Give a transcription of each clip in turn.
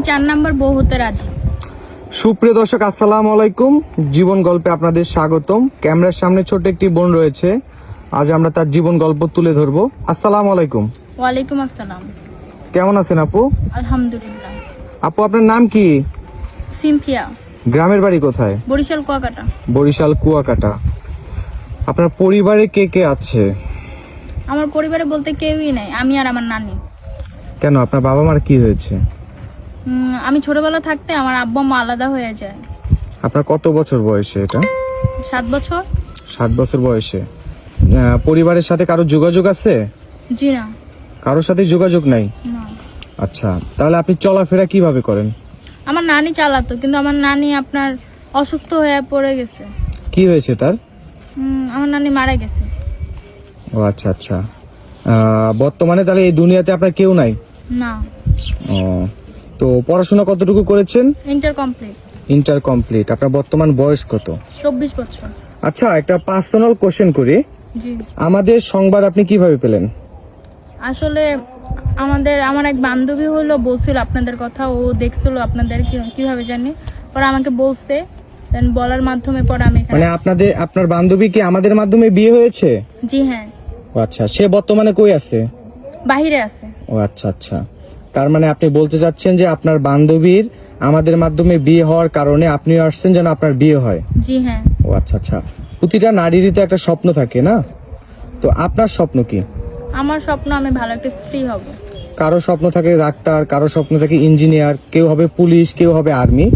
4 number বউ হতে রাজি। সুপ্রিয় দর্শক, আসসালামু আলাইকুম। জীবন গল্পে আপনাদের স্বাগতম। ক্যামেরার সামনে ছোট্ট একটি বোন রয়েছে, আজ আমরা তার জীবন গল্প তুলে ধরবো। আসসালামু আলাইকুম। ওয়ালাইকুম আসসালাম। কেমন আছেন আপু? আলহামদুলিল্লাহ। আপু, আপনার নাম কি? সিনথিয়া। গ্রামের বাড়ি কোথায়? বরিশাল কুয়াকাটা। বরিশাল কুয়াকাটা। আপনার পরিবারে কে কে আছে? আমার পরিবারে বলতে কেউই নাই, আমি আর আমার নানি। কেন, আপনার বাবা মার কি হয়েছে? আমি ছোটবেলা থাকতে আমার আব্বা মা আলাদা হয়ে যায়। আপনার কত বছর বয়সে এটা? 7 বছর। 7 বছর বয়সে। পরিবারের সাথে কারো যোগাযোগ আছে? জি না। কারোর সাথে যোগাযোগ নাই? না। আচ্ছা, তাহলে আপনি চলাফেরা কিভাবে করেন? আমার নানি চালাতো, কিন্তু আমার নানি আপনার অসুস্থ হয়ে পড়ে গেছে। কি হয়েছে তার? আমার নানি মারা গেছে। ও আচ্ছা আচ্ছা। বর্তমানে তাহলে এই দুনিয়াতে আপনার কেউ নাই? না। ও, তো পড়াশোনা কতটুকু করেছেন? Inter complete. Inter complete. আপনার বর্তমান বয়স কত? 24 বছর। আচ্ছা, একটা পার্সোনাল কোশ্চেন করি। জি। আমাদের সংবাদ আপনি কিভাবে পেলেন? আসলে আমার এক বান্ধবী হলো বলছিল আপনাদের কথা, ও দেখছিল আপনাদের কিভাবে জানি, পরে আমাকে বলছে, দেন বলার মাধ্যমে পরে আমি এখানে। মানে আপনার বান্ধবী কি আমাদের মাধ্যমে বিয়ে হয়েছে? জি হ্যাঁ। ও আচ্ছা, সে বর্তমানে কই আছে? বাহিরে আছে। ও আচ্ছা আচ্ছা। তার মানে আপনি বলতে চাচ্ছেন যে আপনার বান্ধবীর আমাদের মাধ্যমে বিয়ে হওয়ার কারণে আপনিও আসছেন যেন আপনার বিয়ে হয়? জি হ্যাঁ। ও আচ্ছা আচ্ছা। প্রতিটা নারীরই তো একটা স্বপ্ন থাকে না? তো আপনার স্বপ্ন কি? আমার স্বপ্ন আমি ভালো একটা স্ত্রী হব। কারো স্বপ্ন থাকে ডাক্তার, কারো স্বপ্ন থাকে ইঞ্জিনিয়ার, কেউ হবে পুলিশ, কেউ হবে আর্মি।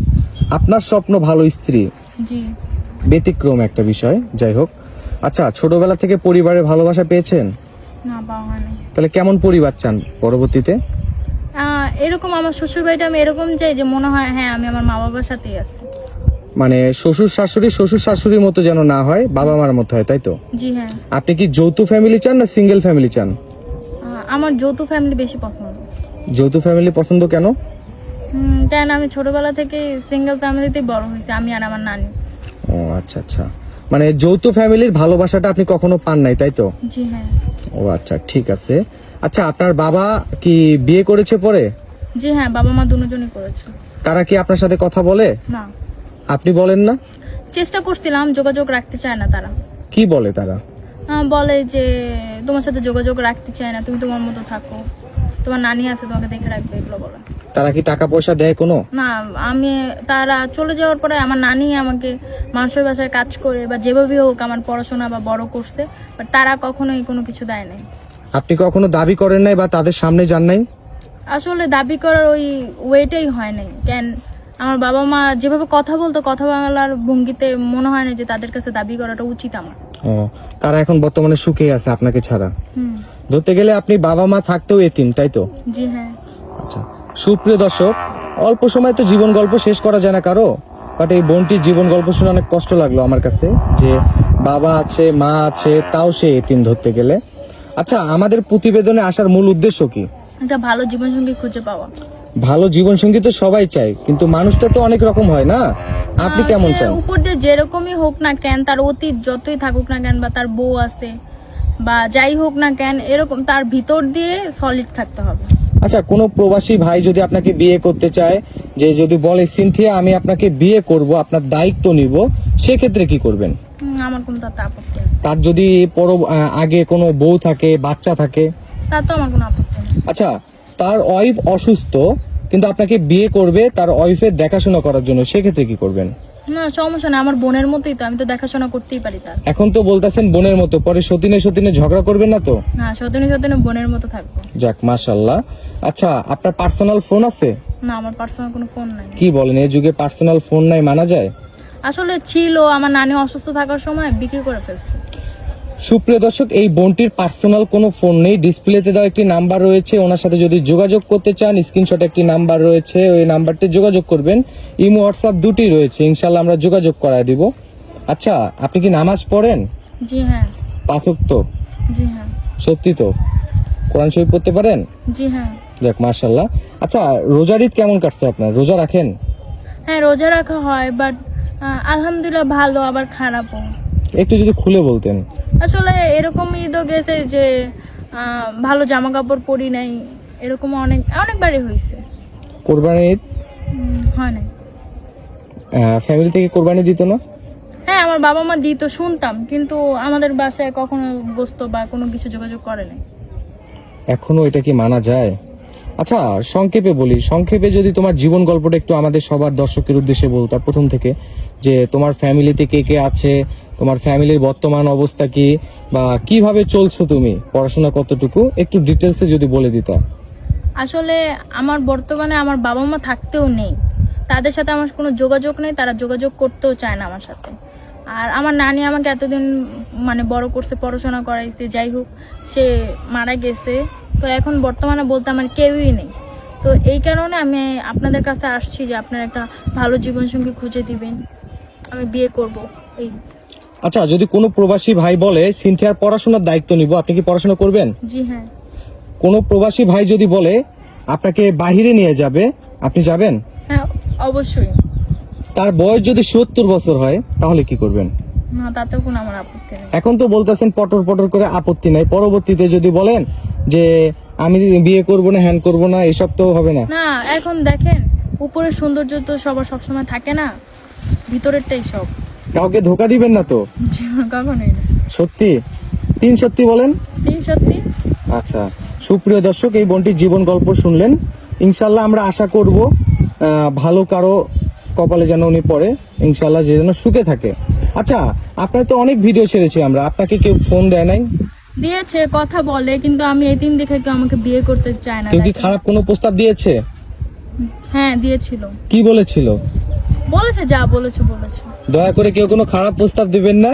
আপনার স্বপ্ন ভালো স্ত্রী। জি। ব্যতিক্রম একটা বিষয়, যাই হোক। আচ্ছা, ছোটবেলা থেকে পরিবারের ভালোবাসা পেয়েছেন? না, পাওয়া হয়নি। তাহলে কেমন পরিবার চান পরবর্তীতে? এরকম আমার শ্বশুর বাড়িটা আমি এরকম চাই যে মনে হয় হ্যাঁ আমি আমার মা বাবার সাথেই আছি। মানে শ্বশুর শাশুড়ির মতো যেন না হয়, বাবা মার মতো হয়, তাই তো? জি হ্যাঁ। আপনি কি যৌথ ফ্যামিলি চান না সিঙ্গেল ফ্যামিলি চান? আমার যৌথ ফ্যামিলি বেশি পছন্দ। যৌথ ফ্যামিলি পছন্দ কেন? কেন, আমি ছোটবেলা থেকে সিঙ্গেল ফ্যামিলিতেই বড় হয়েছি, আমি আর আমার নানি। ও আচ্ছা আচ্ছা। মানে যৌথ ফ্যামিলির ভালোবাসাটা আপনি কখনো পান নাই, তাই তো? জি হ্যাঁ। ও আচ্ছা, ঠিক আছে। আচ্ছা, আপনার বাবা কি বিয়ে করেছে পরে? জি হ্যাঁ, বাবা মা দুজনই করেছে। তারা কি আপনার সাথে কথা বলে? না। আপনি বলেন না? চেষ্টা করছিলাম, যোগাযোগ রাখতে চায় না তারা। কি বলে তারা? বলে যে তোমার সাথে যোগাযোগ রাখতে চায় না, তুমি তোমার মতো থাকো, তোমার নানি আছে তোমাকে দেখে রাখবে, এগুলো বলে। তারা কি টাকা পয়সা দেয় কোনো? না, তারা চলে যাওয়ার পরে আমার নানি আমাকে মানুষের বাসায় কাজ করে বা যেভাবে হোক আমার পড়াশোনা বা বড় করছে, বাট তারা কখনোই কোনো কিছু দেয় নাই। আপনি কখনো দাবি করেন নাই বা তাদের সামনে যান নাই? আসলে দাবি করার ওই ওয়েটাই হয় নাই। কেন, আমার বাবা মা যেভাবে কথা বলতো, কথা বলার ভঙ্গিতে মনে হয় না যে তাদের কাছে দাবি করাটা উচিত আমার। ও, তারা এখন বর্তমানে সুখে আছে আপনাকে ছাড়া। হুম। ধরতে গেলে আপনি বাবা মা থাকতেও এতিম, তাই তো? জি হ্যাঁ। আচ্ছা, সুপ্রিয় দর্শক, অল্প সময় তো জীবন গল্প শেষ করা যায় না কারো, বাট এই বোনটির জীবন গল্প শুনে অনেক কষ্ট লাগলো আমার কাছে, যে বাবা আছে মা আছে তাও সে এতিম ধরতে গেলে। আচ্ছা, আমাদের প্রতিবেদনে আসার মূল উদ্দেশ্য কি? একটা ভালো জীবনসঙ্গী খুঁজে পাওয়া। ভালো জীবনসঙ্গী তো সবাই চায়, কিন্তু মানুষটা তো অনেক রকম হয় না? আপনি কেমন সে চান? উপর দিয়ে যেরকমই হোক না কেন, তার অতীত যতই থাকুক না কেন, বা তার বউ আছে বা যাই হোক না কেন, এরকম তার ভিতর দিয়ে সলিড থাকতে হবে। আচ্ছা, কোনো প্রবাসী ভাই যদি আপনাকে বিয়ে করতে চায়, যে যদি বলে সিনথিয়া আমি আপনাকে বিয়ে করব, আপনার দায়িত্ব নিব, সেক্ষেত্রে কি করবেন? আমার কোনো তাতে আপত্তি নেই। তার যদি আগে কোনো বউ থাকে, বাচ্চা থাকে? তার তো আমার কোনো আপত্তি নেই। আচ্ছা, তার ওয়াইফ অসুস্থ কিন্তু আপনাকে বিয়ে করবে তার ওয়াইফের দেখাশোনা করার জন্য, সেক্ষেত্রে কি করবেন? না, সমস্যা না, আমার বোনের মতোই তো, আমি তো দেখাশোনা করতেই পারি তার। এখন তো বলতেছেন বোনের মতো, পরে সতীনে ঝগড়া করবেন না তো? না, সদিনে বোনের মতো থাকবো। যাক, মাশাআল্লাহ। আচ্ছা, আপনার পার্সোনাল ফোন আছে? না, আমার পার্সোনাল কোনো ফোন নাই। কি বলেন, এই যুগে পার্সোনাল ফোন নাই মানা যায়? আসলে ছিল, আমার নানি অসুস্থ থাকার সময় বিক্রি করে ফেলছে। সুপ্রিয় দর্শক, এই বোনটির পার্সোনাল কোনো ফোন নেই। ডিসপ্লেতে দেওয়া একটি নাম্বার রয়েছে, ওনার সাথে যদি যোগাযোগ করতে চান স্ক্রিনশটে একটি নাম্বার রয়েছে, ওই নাম্বারটি যোগাযোগ করবেন। ইমো হোয়াটসঅ্যাপ দুটি রয়েছে, ইনশাল্লাহ আমরা যোগাযোগ করায় দিব। আচ্ছা, আপনি কি নামাজ পড়েন? জি হ্যাঁ। 5 ওয়াক্ত? জি হ্যাঁ। সত্যি তো? কোরআন শরীফ পড়তে পারেন? জি হ্যাঁ। যাক, মাশাআল্লাহ। আচ্ছা, রোজার ঈদ কেমন কাটছে আপনার? রোজা রাখেন? হ্যাঁ, রোজা রাখা হয়, বাট আলহামদুলিল্লাহ ভালো, আবার খারাপও। একটু যদি খুলে বলতেন। আসলে এরকম ঈদও গেছে যে ভালো জামা কাপড় পরি নাই, এরকম অনেকবারই হয়েছে। কোরবানির ঈদ হয় নাই। ফ্যামিলি থেকে কোরবানি দিত না? হ্যাঁ, আমার বাবা মা দিত, শুনতাম, কিন্তু আমাদের বাসায় কখনো গোস্ত বা কোনো কিছু যোগাযোগ করে নাই। এখনো এটা কি মানা যায়? আচ্ছা, সংক্ষেপে বলি, সংক্ষেপে যদি তোমার জীবন গল্পটা একটু আমাদের সবার দর্শকের উদ্দেশ্যে বলতা প্রথম থেকে, যে তোমার ফ্যামিলিতে কে কে আছে, তোমার ফ্যামিলির বর্তমান অবস্থা কি, বা কিভাবে চলছো তুমি, পড়াশোনা কতটুকু, একটু ডিটেলসে যদি বলে দিতা। আসলে আমার বর্তমানে আমার বাবা মা থাকতেও নেই, তাদের সাথে আমার কোনো যোগাযোগ নেই, তারা যোগাযোগ করতেও চায় না আমার সাথে। আর আমার নানি আমাকে এতদিন মানে বড় করছে, পড়াশোনা করাইছে, যাই হোক সে মারা গেছে। তো এখন বর্তমানে বলতে আমার কেউই নেই। তো এই কারণে আমি আপনাদের কাছে আসছি যে আপনারা একটা ভালো জীবনসঙ্গী খুঁজে দিবেন, আমি বিয়ে করব এই। আচ্ছা, যদি কোনো প্রবাসী ভাই বলে সিনথিয়ার পড়াশোনার দায়িত্ব নিব, আপনি কি পড়াশোনা করবেন? জি হ্যাঁ। কোনো প্রবাসী ভাই যদি বলে আপনাকে বাহিরে নিয়ে যাবে, আপনি যাবেন? হ্যাঁ অবশ্যই। তার বয়স যদি 70 বছর হয় তাহলে কি করবেন? না, তাতেও কোনো আমার আপত্তি নেই। এখন তো বলতেছেন পটর পটর করে আপত্তি নাই, পরবর্তীতে যদি বলেন যে আমি বিয়ে করব না, হ্যান করব না, এসব তো হবে না। না, এখন দেখেন উপরের সৌন্দর্য তো সবার সবসময় থাকে না, ভিতরেরটাই সব। কাউকে ধোকা দিবেন না তো? জীবন কখনোই না। সত্যি? 3 সত্যি বলেন। এই সত্যি। আচ্ছা, সুপ্রিয় দর্শক, এই বোনটির জীবন গল্প শুনলেন। ইনশাল্লাহ আমরা আশা করব ভালো কারো কপালে যেন উনি পড়ে, ইনশাল্লাহ যে যেন সুখে থাকে। আচ্ছা, আপনার তো অনেক ভিডিও ছেড়েছি আমরা, আপনাকে কেউ ফোন দেয় নাই? দিয়েছে, কথা বলে, কিন্তু আমি এই দিন দেখে কেউ আমাকে বিয়ে করতে চায় না। কেউ কি দেখেন। খারাপ কোনো প্রস্তাব দিয়েছে? হ্যাঁ দিয়েছিল, কি বলেছিল? বলেছে যা বলেছে বলেছে। দয়া করে কেউ কোনো খারাপ প্রস্তাব দিবেন না।